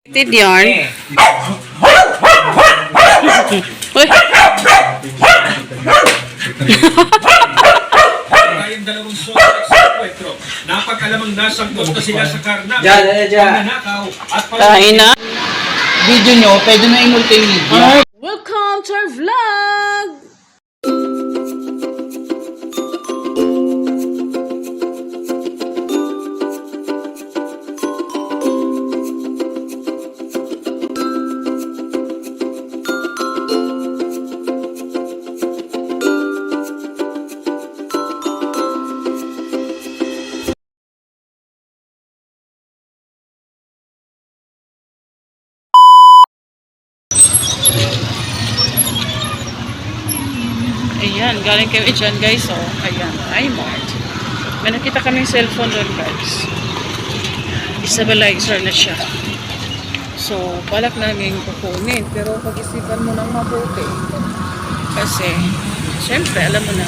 Tid yarn. Uy. Tayong dalawang sobrang sa kwentro. Napag-alamang nasangkot na sila sa karna. Nanakaw at Kain na. Video nyo, pwede na i-multimedia. Welcome to our vlog! Ayan, galing kami dyan guys. So, ayan, iMart. May nakita kaming cellphone doon guys. Stabilizer na siya. So, balak namin kukunin. Pero pag-isipan mo ng mabuti. Kasi, syempre, alam mo na.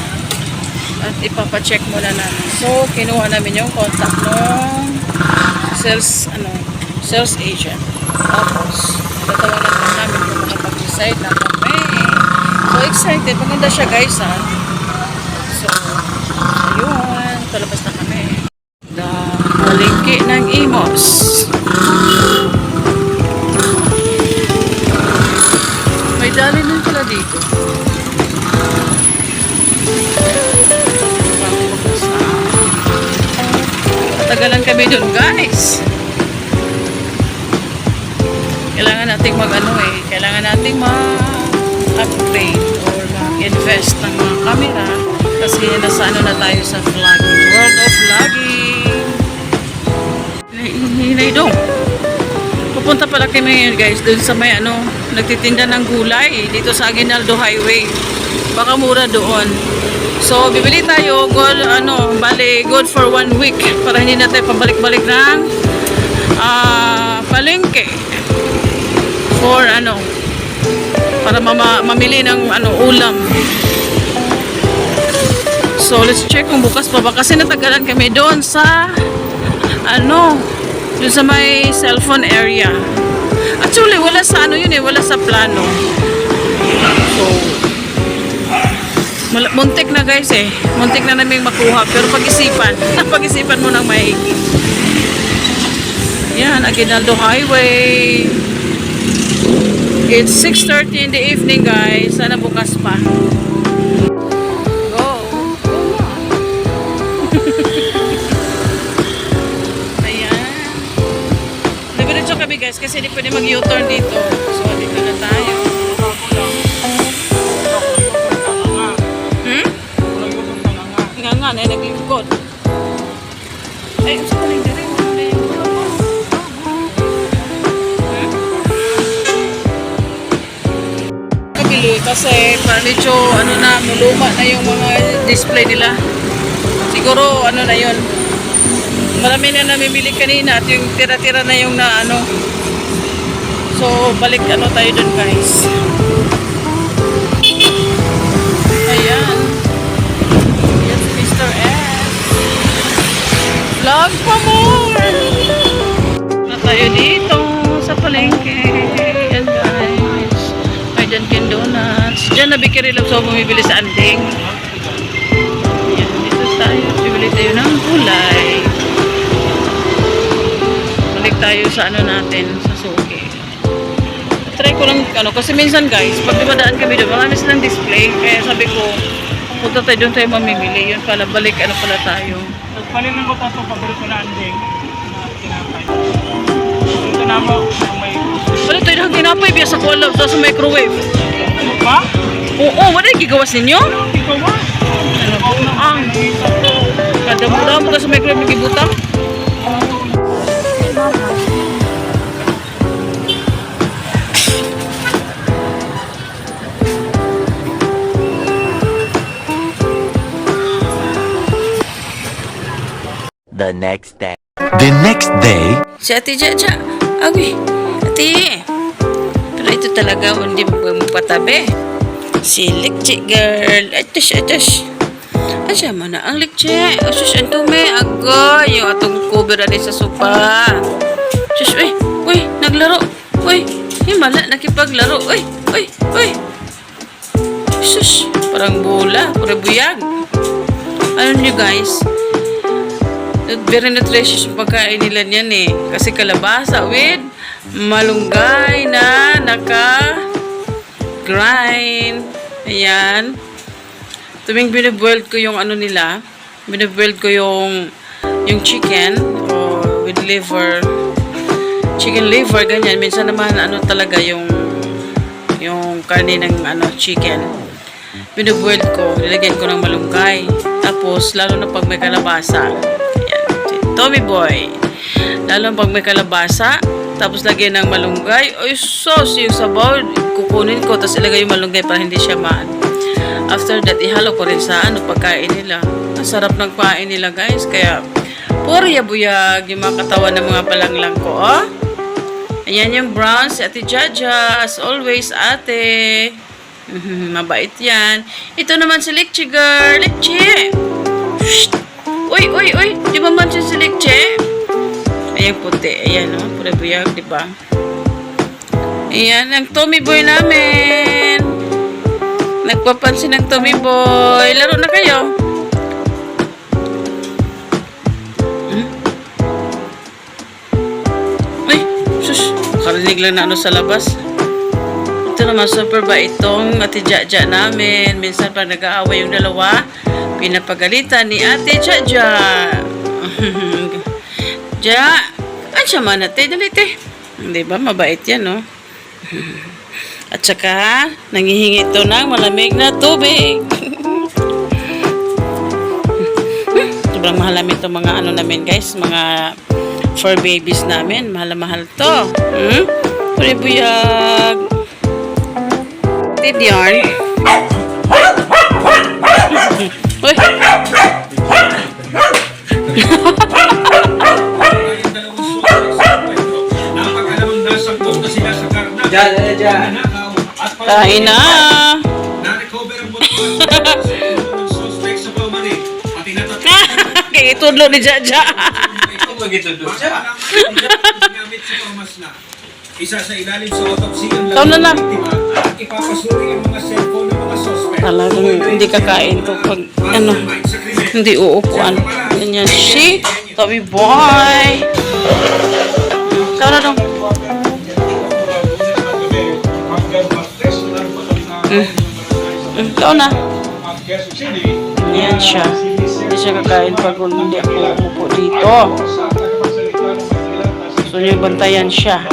At ipapacheck mo na namin. So, kinuha namin yung contact ng sales agent. Tapos, tatawagan pa namin kung makapag-decide na kami. So excited. Maganda siya guys ha. So, ayun. Palabas na kami. Palengke ng Imos. May dali nun pala dito. Tagalan kami dun guys. Kailangan nating kailangan nating upgrade or invest ng mga camera kasi nasa na tayo sa vlogging, world of vlogging. Hinay daw. Pupunta pala kami ngayon guys dun sa may nagtitinda ng gulay dito sa Aguinaldo Highway. Baka mura doon. So bibili tayo good for 1 week para hindi na tayo pabalik-balik ng palengke for para mamili ng ulam. So let's check kung bukas pa ba kasi natagalan kami doon sa doon sa may cellphone area. Actually wala sa wala sa plano. So muntik na guys muntik na namin makuha pero pag-isipan mo ng maigi. Yan, Aguinaldo Highway. It's 6:30 in the evening guys. Sana bukas pa. Go! Ayan. Nagdiretso kami guys kasi hindi pwede mag-U-turn dito. So dito na tayo. Nga na naglingkod. Ay, sa kaling dire. Kasi medyo maluma na yung mga display nila. Siguro na yun. Marami na namimili kanina at yung tira-tira na yung So balik tayo dun guys. Ayan. Yan si Mr. S. Vlog pa more! Na tayo dito sa palengke. Yan guys. May Dunkin Donuts. Diyan na Bikiri lang so bumibili sa Anding. Yan, dito tayo. Bibili tayo ng gulay. Balik tayo sa natin, sa suki. Try ko lang, kasi minsan guys, pag dumadaan kami doon, marami silang display. Kaya sabi ko, punta tayo doon tayo mamimili. Yun pala, balik pala tayo. Palinan ko tato paborito na anding. Ito na mo. Wala tayo ng tinapay, biya sa kualaw, sa microwave. Ano ba? Oo, wala yung gigawas ninyo? Ikaw ba? Kada mura mo sa microwave nagibutang? The next day. The next day. Si Ate Jaja. Awi, Ate. Pero ito talaga, hindi mo patabi. Si Likchi girl. Atas. Asya mo na ang Likchi. Asus, anto may agoy. Yung atong cover sa sopa. Sus, Uy, naglaro. Uy, himala, nakipaglaro. Uy, uy, uy. Sus, parang bola, parang buyag. Ano nyo guys? Very nutritious yung pagkain nila niyan eh. Kasi kalabasa with malunggay na naka-grind. Ayan. Tuwing binaboil ko yung ano nila, binaboil ko yung chicken o with liver, chicken liver, ganyan. Minsan naman ano talaga yung karne ng ano, chicken. Binaboil ko, nilagyan ko ng malunggay. Tapos, lalo na pag may kalabasa. Ayan, Tommy Boy. Lalo na pag may kalabasa, tapos lagyan ng malunggay. Ay, sauce yung sabaw. Kukunin ko, tapos ilagay yung malunggay para hindi siya After that, ihalo ko rin sa ano, pagkain nila. Ang sarap ng kain nila, guys. Kaya, puro yabuyag yung mga katawan ng mga balanglang ko, oh. Ayan yung brown, si Ate Jaja. As always, ate. Mabait yan. Ito naman si Lekche girl. Lekche! Uy, uy, uy. Di ba man si Lekche? Ayan puti. Ayan, oh. Puro buyag, di ba? Ayan, ang Tommy Boy namin. Nagpapansin ng Tommy Boy. Laro na kayo. Uy, sus. Karinig lang na ano sa labas. Ito naman, super ba itong Ate Jaja namin. Minsan pag nag-aaway yung dalawa, pinapagalitan ni Ate Jaja. Ja, siya man ate, dalite. Diba, mabait yan, no? At saka, nangihingi ito ng malamig na tubig. Sobrang mahal namin ito mga ano namin, guys. Mga fur babies namin. Mahal-mahal to. Puribuyag. Tid yarn. Uy. Napakalamang nasangkot na sila sa karna. Kain na. Na-recover ang motivasyon ng suspect sa pamanin. Pati natatapos. Kaya itudlo ni Jaja. Gamit sa pamasla. Isa sa ilalim sa autopsy ang Taon na lang. at ipapasuri ang mga cellphone ng mga suspect. Talagang hindi kakain to pag ano, hindi uupuan. Ganyan. Si Tommy Boy. Taon na dong. Taon na. Yan siya. Hindi siya kakain pag hindi ako umupo dito. So, yung bantayan siya.